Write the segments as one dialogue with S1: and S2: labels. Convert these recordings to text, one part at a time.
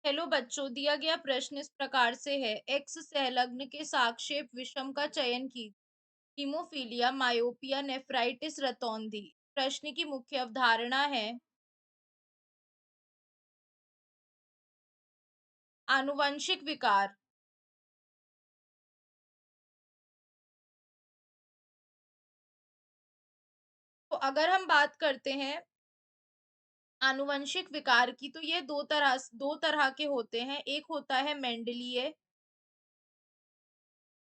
S1: Hello बच्चों, दिया गया प्रश्न इस प्रकार से है। एक्स सहलग्न के सापेक्ष विषम का चयन कीजिए। हीमोफीलिया, मायोपिया, नेफ्राइटिस, रतौंधी। प्रश्न की मुख्य अवधारणा है आनुवंशिक विकार। तो अगर हम बात करते हैं आनुवंशिक विकार की, तो ये दो तरह के होते हैं। एक होता है मेंडलीय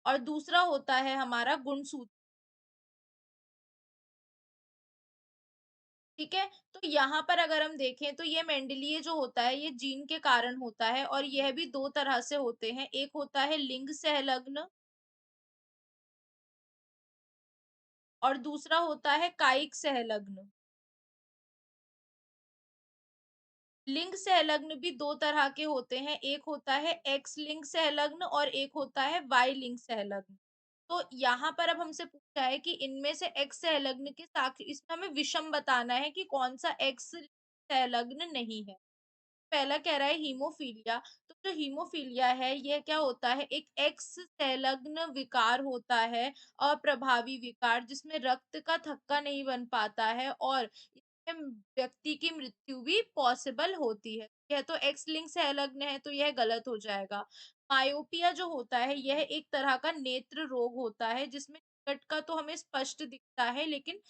S1: और दूसरा होता है हमारा गुणसूत्र। ठीक है, तो यहाँ पर अगर हम देखें तो ये मेंडलीय जो होता है ये जीन के कारण होता है, और यह भी दो तरह से होते हैं। एक होता है लिंग सहलग्न और दूसरा होता है कायिक सहलग्न। लिंग संलग्न भी दो तरह के होते हैं। एक होता है एक्स लिंग संलग्न और एक होता है वाई लिंग संलग्न। तो यहाँ पर अब हमसे पूछा है कि इनमें से एक्स संलग्न के साथ इसमें हमें विषम बताना है कि कौन सा एक्स संलग्न नहीं है। पहला कह रहा है हीमोफीलिया। तो जो हीमोफीलिया है यह क्या होता है, एक एक्स संलग्न विकार होता है, अप्रभावी विकार जिसमें रक्त का थक्का नहीं बन पाता है, और इसमें व्यक्ति की मृत्यु भी पॉसिबल होती है। यह तो एक्स लिंक संलग्न है, तो यह गलत हो जाएगा। मायोपिया जो होता है यह एक तरह का नेत्र रोग होता है, जिसमें निकट का तो हमें स्पष्ट दिखता है लेकिन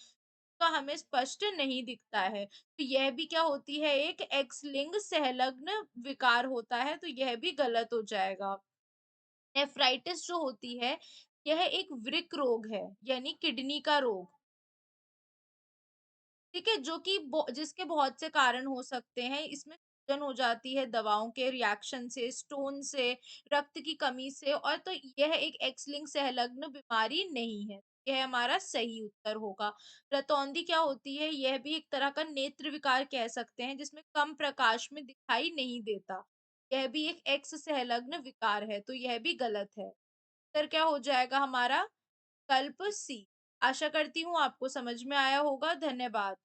S1: का हमें स्पष्ट नहीं दिखता है। तो यह भी क्या होती है, एक एक्स लिंग संलग्न विकार होता है, तो यह भी गलत हो जाएगा। नेफ्राइटिस जो होती है यह एक वृक्क रोग है, यानी किडनी का रोग। ठीक है, जो कि जिसके बहुत से कारण हो सकते हैं। इसमें सूजन हो जाती है दवाओं के रिएक्शन से, स्टोन से, रक्त की कमी से, और तो यह एक एक्स लिंक संलग्न बीमारी नहीं है। यह हमारा सही उत्तर होगा। रतौंधी क्या होती है, यह भी एक तरह का नेत्र विकार कह सकते हैं, जिसमें कम प्रकाश में दिखाई नहीं देता। यह भी एक एक्स संलग्न विकार है, तो यह भी गलत है। उत्तर क्या हो जाएगा हमारा? कल्प सी। आशा करती हूँ आपको समझ में आया होगा। धन्यवाद।